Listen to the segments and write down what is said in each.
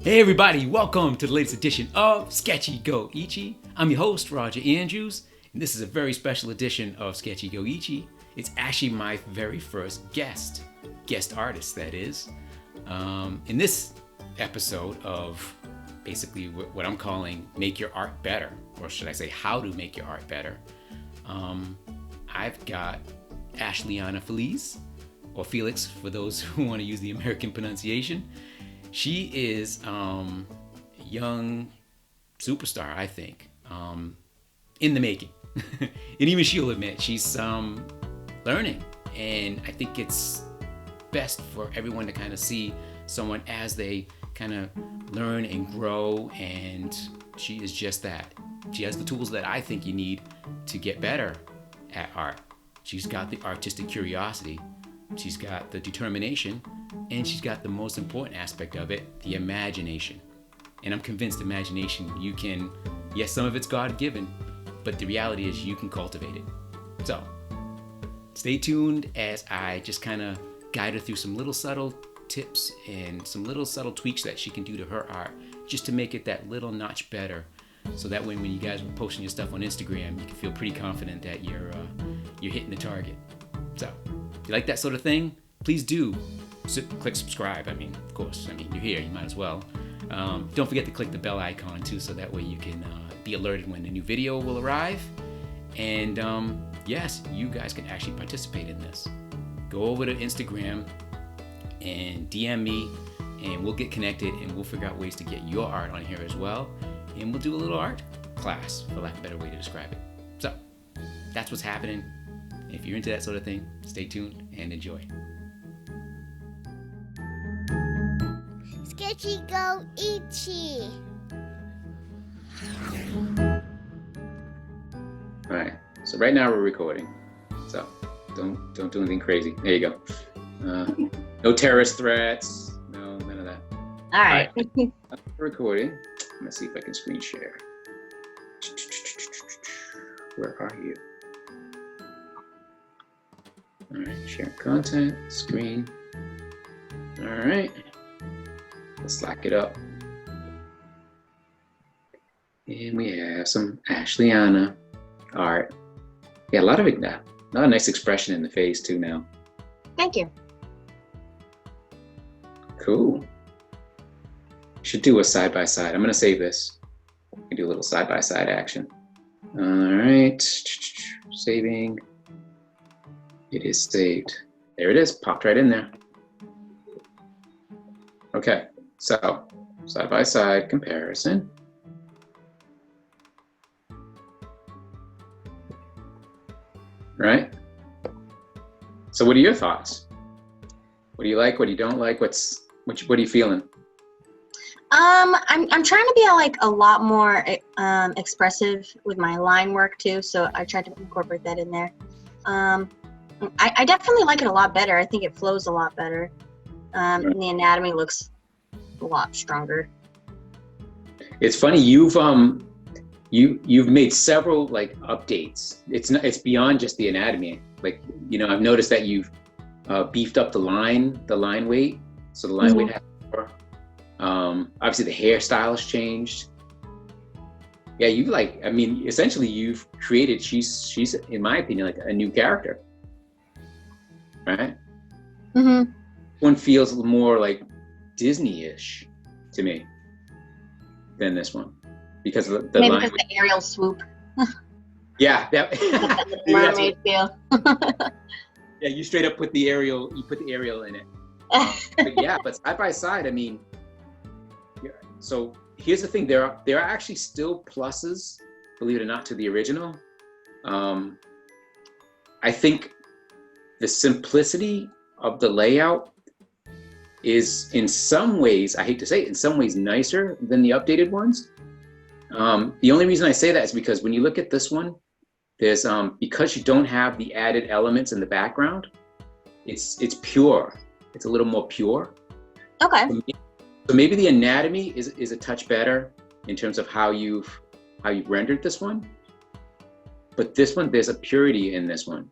Hey everybody, welcome to the latest edition of sketchygoichie. I'm your host, Roger Andrews, and this is a very special edition of sketchygoichie. It's actually my very first guest artist, that is. In this episode of basically what I'm calling Make Your Art Better, or should I say How to Make Your Art Better, I've got Ashlianna Felix, or Felix for those who want to use the American pronunciation. She is a young superstar, I think, in the making. And even she'll admit she's learning. And I think it's best for everyone to kind of see someone as they kind of learn and grow. And she is just that. She has the tools that I think you need to get better at art. She's got the artistic curiosity. She's got the determination, and she's got the most important aspect of it, the imagination. And I'm convinced imagination, you can, yes, some of it's God-given, but the reality is you can cultivate it. So, stay tuned as I just kind of guide her through some little subtle tips and some little subtle tweaks that she can do to her art, just to make it that little notch better. So that way when you guys are posting your stuff on Instagram, you can feel pretty confident that you're hitting the target. So, if you like that sort of thing, please do click subscribe. Of course, you're here, you might as well. Don't forget to click the bell icon too, so that way you can be alerted when the new video will arrive. And yes, you guys can actually participate in this. Go over to Instagram and DM me, and we'll get connected, and we'll figure out ways to get your art on here as well. And we'll do a little art class, for lack of a better way to describe it. So, that's what's happening. If you're into that sort of thing, stay tuned and enjoy. Sketchygoichie. All right. So right now we're recording. So don't do anything crazy. There you go. No terrorist threats. No, none of that. All right. We're recording. I'm gonna see if I can screen share. Where are you? All right, share content, screen. All right, let's lock it up. And we have some Ashlianna art. Yeah, a lot of it now. Not a nice expression in the face too now. Thank you. Cool. Should do a side-by-side. I'm gonna save this. We can do a little side-by-side action. All right, saving. It is saved. There it is, popped right in there. Okay, so side-by-side comparison. Right? So what are your thoughts? What do you like? What do you don't like? What are you feeling? I'm trying to be a lot more expressive with my line work too, so I tried to incorporate that in there. I definitely like it a lot better. I think it flows a lot better. And the anatomy looks a lot stronger. It's funny, you've made several updates. It's beyond just the anatomy. I've noticed that you've beefed up the line weight. So the line weight has more. Obviously the hairstyle has changed. Yeah, essentially you've created, she's in my opinion, a new character. Right? Mm-hmm. One feels more like Disney-ish to me than this one, because of the maybe line. because the aerial swoop. Yeah, that mermaid feel. Yeah, you straight up put the aerial in it. but side by side, so here's the thing, there are actually still pluses, believe it or not, to the original. I think the simplicity of the layout is in some ways, I hate to say it, in some ways nicer than the updated ones. The only reason I say that is because when you look at this one, there's because you don't have the added elements in the background, it's pure. It's a little more pure. Okay. So maybe the anatomy is a touch better in terms of how you've rendered this one. But this one, there's a purity in this one.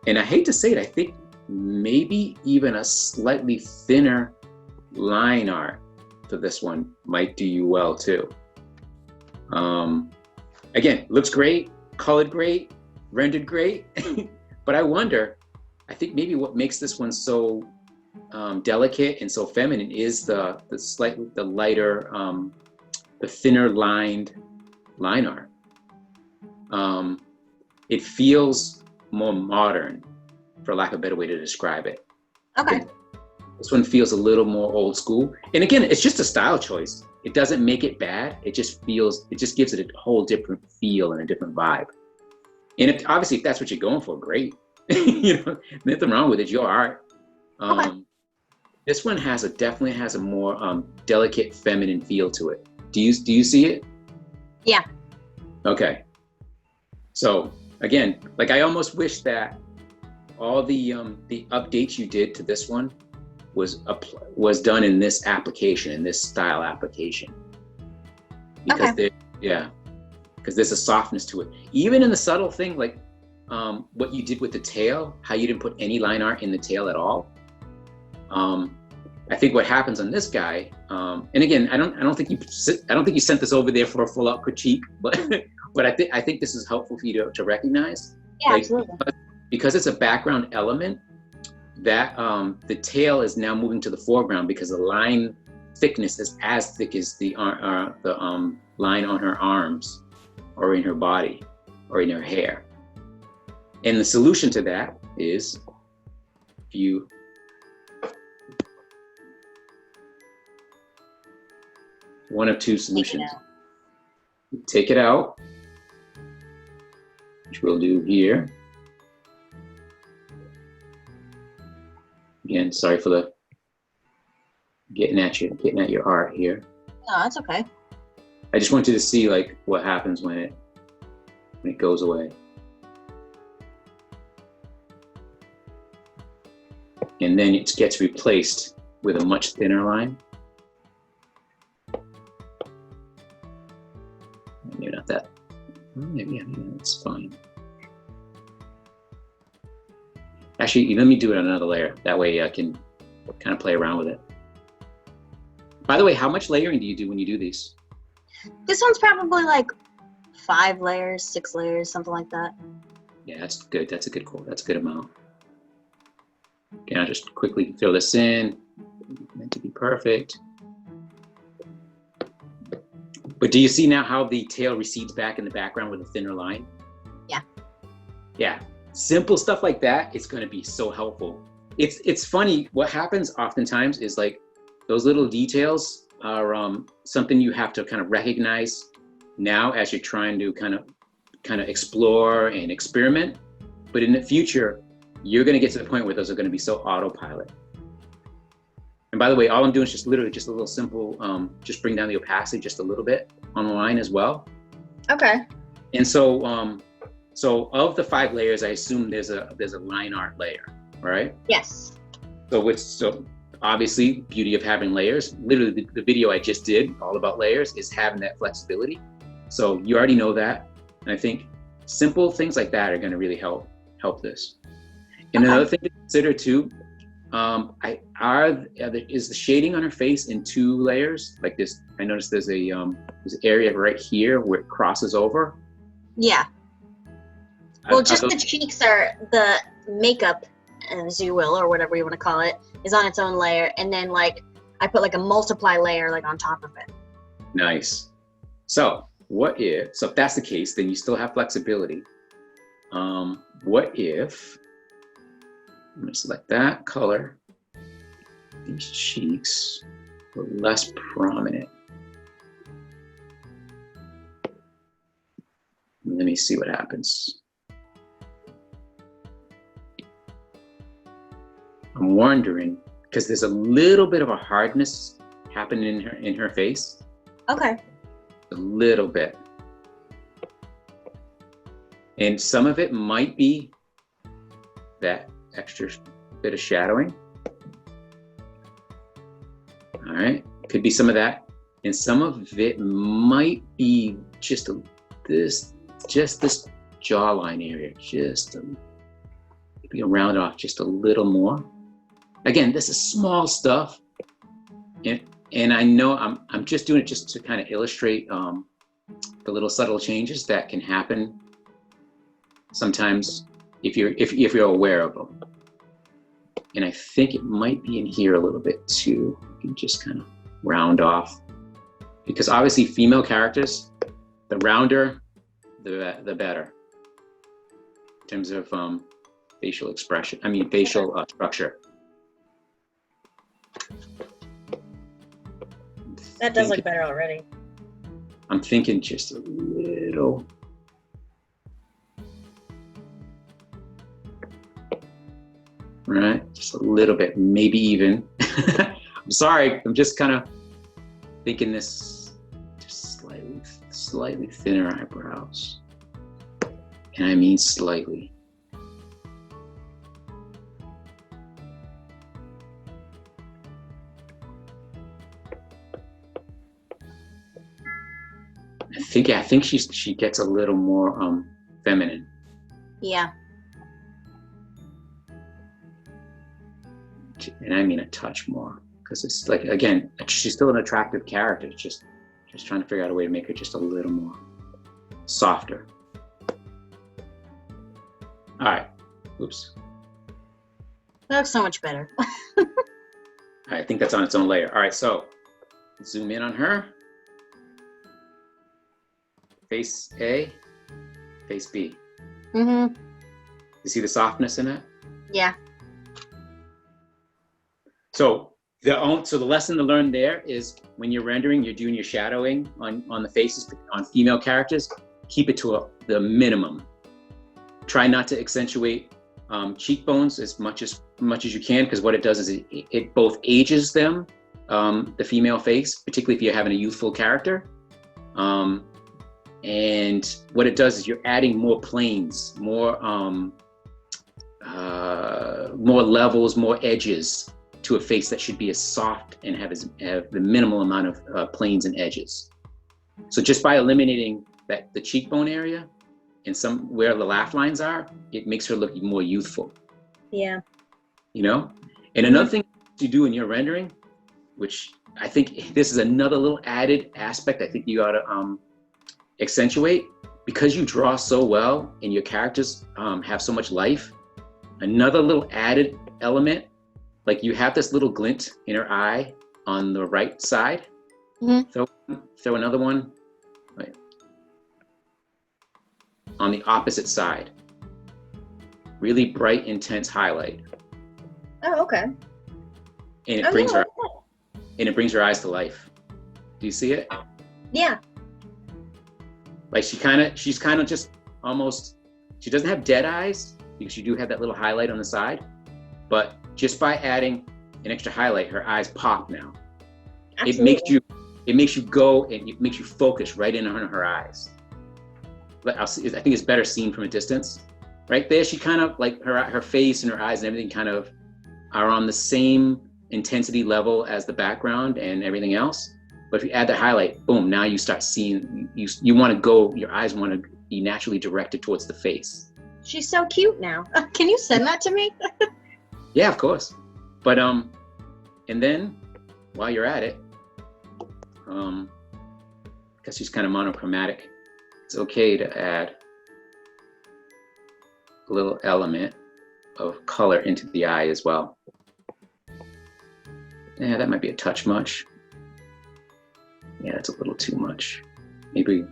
And I hate to say it, I think maybe even a slightly thinner line art for this one might do you well too. Again, looks great, colored great, rendered great, but I wonder, I think maybe what makes this one so delicate and so feminine is the lighter, the thinner lined line art. It feels more modern, for lack of a better way to describe it. Okay. This one feels a little more old school. And again, it's just a style choice. It doesn't make it bad. It just gives it a whole different feel and a different vibe. And obviously, if that's what you're going for, great. Nothing wrong with it. Your art. Okay. This one definitely has a more delicate, feminine feel to it. Do you see it? Yeah. Okay. So again, like I almost wish that all the updates you did to this one was done in this application, in this style application. Because because there's a softness to it. Even in the subtle thing, like what you did with the tail, how you didn't put any line art in the tail at all. I think what happens on this guy, and again, I don't think you sent this over there for a full out critique, but I think this is helpful for you to recognize. Yeah, absolutely. Because it's a background element, that the tail is now moving to the foreground because the line thickness is as thick as the line on her arms or in her body or in her hair. And the solution to that is one of two solutions. Take it out, which we'll do here. Again, sorry for the getting at your art here. No, that's okay. I just want you to see like what happens when it goes away. And then it gets replaced with a much thinner line. Maybe not that. Maybe it's fine. Actually, let me do it on another layer. That way I can kind of play around with it. By the way, how much layering do you do when you do these? This one's probably like 5 layers, 6 layers, something like that. Yeah, that's good. That's a good call. That's a good amount. Okay, I'll just quickly fill this in. Meant to be perfect. But do you see now how the tail recedes back in the background with a thinner line? Yeah. Yeah. Simple stuff like that is going to be so helpful. It's funny, what happens oftentimes is like those little details are something you have to kind of recognize now as you're trying to kind of explore and experiment. But in the future, you're going to get to the point where those are going to be so autopilot. And by the way, all I'm doing is just literally just a little simple, just bring down the opacity just a little bit on the line as well. Okay. And so, so of the 5 layers, I assume there's a line art layer, right? Yes. So obviously, beauty of having layers. Literally, the video I just did all about layers is having that flexibility. So you already know that, and I think simple things like that are going to really help this. And another thing to consider too, is the shading on her face in 2 layers like this? I noticed there's this area right here where it crosses over. Yeah. Well, just the cheeks are the makeup, as you will, or whatever you want to call it, is on its own layer, and then like I put like a multiply layer like on top of it. Nice. So if that's the case, then you still have flexibility. What if I'm gonna select that color, these cheeks were less prominent. Let me see what happens. I'm wondering, because there's a little bit of a hardness happening in her face. Okay. A little bit. And some of it might be that extra bit of shadowing. All right, could be some of that. And some of it might be just this jawline area, maybe round it off just a little more. Again, this is small stuff, and And I know I'm just doing it just to kind of illustrate the little subtle changes that can happen sometimes if you're aware of them. And I think it might be in here a little bit too. You can just kind of round off, because obviously female characters, the rounder, the better in terms of facial expression. I mean, facial structure. That does look better already. I'm thinking just a little. Right, just a little bit, maybe even. I'm sorry, I'm just kind of thinking this, just slightly thinner eyebrows. And I mean slightly. I think she gets a little more feminine. Yeah. And I mean a touch more, because it's like, again, she's still an attractive character. It's just trying to figure out a way to make her just a little more softer. All right. Oops. That looks so much better. All right, I think that's on its own layer. All right, so zoom in on her. Face A, face B. Mm-hmm. You see the softness in it? Yeah. So the lesson to learn there is, when you're rendering, you're doing your shadowing on the faces, on female characters, keep it to the minimum. Try not to accentuate cheekbones as much as you can, because what it does is it both ages them, the female face, particularly if you're having a youthful character. And what it does is you're adding more planes, more levels, more edges to a face that should be as soft and have the minimal amount of planes and edges. So just by eliminating the cheekbone area and where the laugh lines are, it makes her look more youthful. Yeah. You know? And another thing you do in your rendering, which I think this is another little added aspect I think you ought to accentuate, because you draw so well and your characters have so much life. Another little added element, like you have this little glint in her eye on the right side. Mm-hmm. Throw another one right on the opposite side. Really bright, intense highlight. Oh, okay. And it brings her eyes to life. Do you see it? Yeah. Like she's kind of just almost, she doesn't have dead eyes, because you do have that little highlight on the side, but just by adding an extra highlight, her eyes pop now. Absolutely. It makes you go, and it makes you focus right in on her eyes. I think it's better seen from a distance. Right there, she kind of, like her face and her eyes and everything kind of are on the same intensity level as the background and everything else. But if you add the highlight, boom, now you start seeing, you want to go, your eyes want to be naturally directed towards the face. She's so cute now. Can you send that to me? Yeah, of course. But and then while you're at it, because she's kind of monochromatic, it's okay to add a little element of color into the eye as well. Yeah, that might be a touch much. Yeah, that's a little too much. Maybe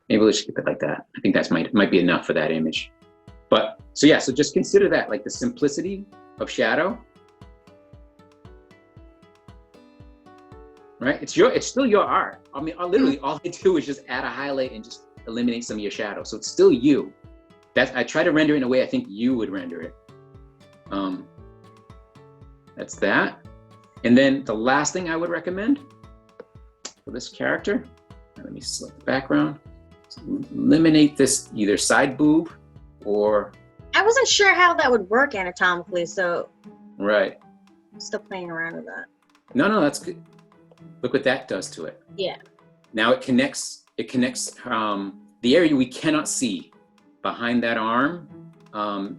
let's keep it like that. I think that might be enough for that image. But so just consider that, like the simplicity of shadow. Right? It's still your art. I mean, literally all I do is just add a highlight and just eliminate some of your shadow. So it's still you. I try to render it in a way I think you would render it. That's that. And then the last thing I would recommend for this character, let me select the background. So eliminate this either side boob or. I wasn't sure how that would work anatomically, so. Right. I'm still playing around with that. No, that's good. Look what that does to it. Yeah. Now it connects the area we cannot see behind that arm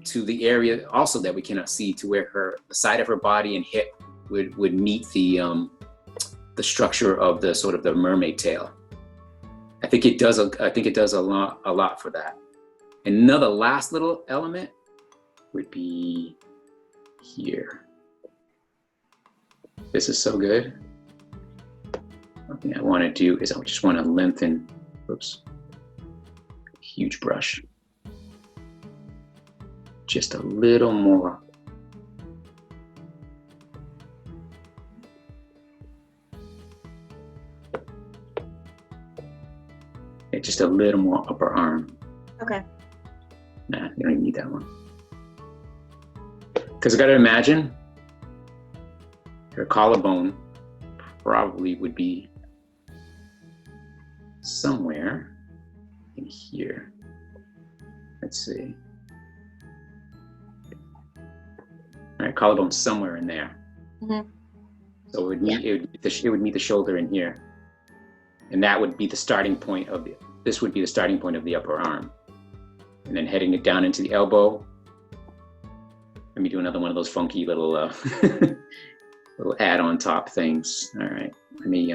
to the area also that we cannot see, to where the side of her body and hip would meet the the structure of the sort of the mermaid tail. I think it does a lot for that. Another last little element would be here. This is so good. One thing I want to do is I just want to lengthen, oops, huge brush. Just a little more. Just a little more upper arm. Okay. Nah, you don't even need that one. Because I got to imagine her collarbone probably would be somewhere in here. Let's see. All right, collarbone somewhere in there. Mm-hmm. So it would meet the shoulder in here, and that would be the starting point of this would be the starting point of the upper arm, and then heading it down into the elbow. Let me do another one of those funky little little add-on top things. All right, let me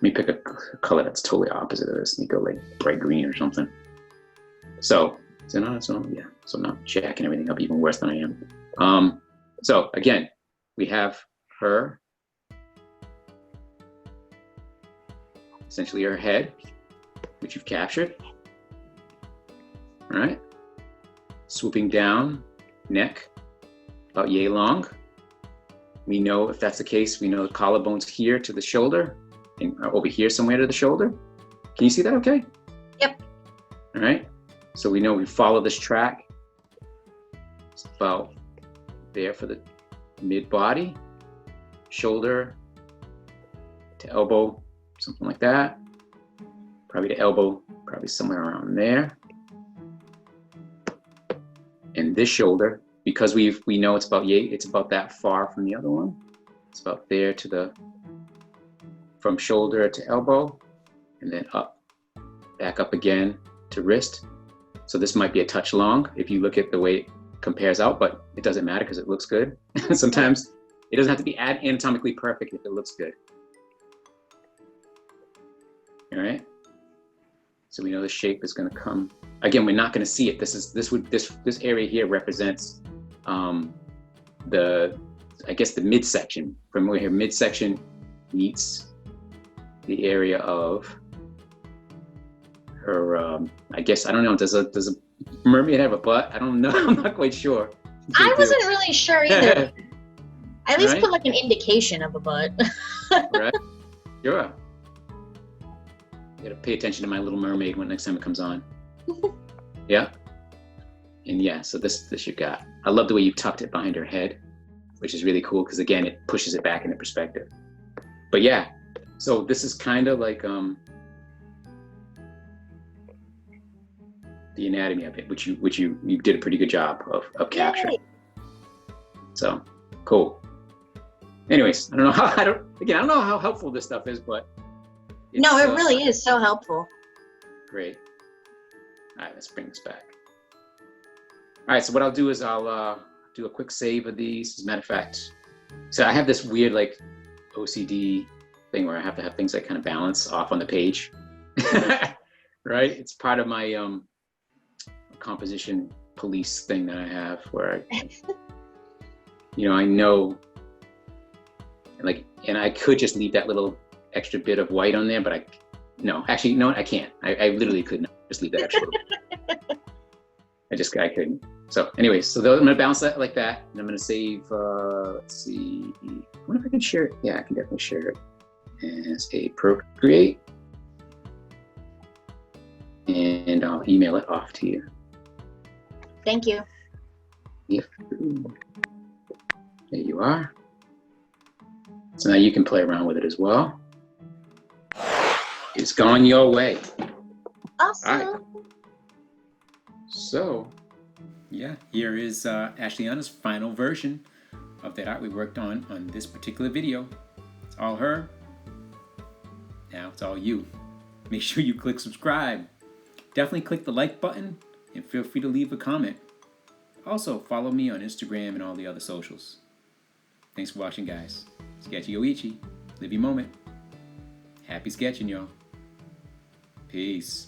pick a color that's totally opposite of this. Let me go like bright green or something. So I'm not jacking everything up even worse than I am. So again, we have her, essentially her head, which you've captured. All right, swooping down, neck about yay long. We know if that's the case, we know the collarbone's here to the shoulder and over here somewhere to the shoulder. Can you see that okay? Yep. All right, so we know we follow this track. It's about there for the mid body, shoulder to elbow, something like that. Probably to elbow, probably somewhere around there. And this shoulder, because we know it's about that far from the other one. It's about there to the, from shoulder to elbow, and then up, back up again to wrist. So this might be a touch long if you look at the way it compares out, but it doesn't matter because it looks good. Sometimes it doesn't have to be anatomically perfect if it looks good. All right. So we know the shape is going to come. Again, we're not going to see it. This area here represents the midsection. From where here midsection meets the area of her. I guess I don't know. Does a mermaid have a butt? I don't know. I'm not quite sure. I wasn't really sure either. At least right? Put like an indication of a butt. Right. Sure. You gotta pay attention to My Little Mermaid when next time it comes on. Yeah. And yeah, so this you got. I love the way you tucked it behind her head, which is really cool because again, it pushes it back into perspective. But yeah, so this is kind of like the anatomy of it, which you did a pretty good job of capturing. Yay. So cool. Anyways, I don't know how helpful this stuff is, but no, it really is so helpful. Great. All right, let's bring this back. All right, so what I'll do is I'll do a quick save of these. As a matter of fact, so I have this weird like OCD thing where I have to have things that kind of balance off on the page. Right? It's part of my composition police thing that I have where I know and I could just leave that little extra bit of white on there, but I can't. I literally could not just leave that extra little bit. I couldn't. So anyways, so I'm gonna balance that like that, and I'm gonna save, let's see, I wonder if I can share it. Yeah, I can definitely share it as a Procreate, and I'll email it off to you. Thank you. There you are. So now you can play around with it as well. It's gone your way. Awesome. All right. So, yeah, here is Ashlianna's final version of that art we worked on this particular video. It's all her. Now it's all you. Make sure you click subscribe. Definitely click the like button and feel free to leave a comment. Also, follow me on Instagram and all the other socials. Thanks for watching, guys. Sketchygoichie. Live your moment. Happy sketching, y'all. Peace.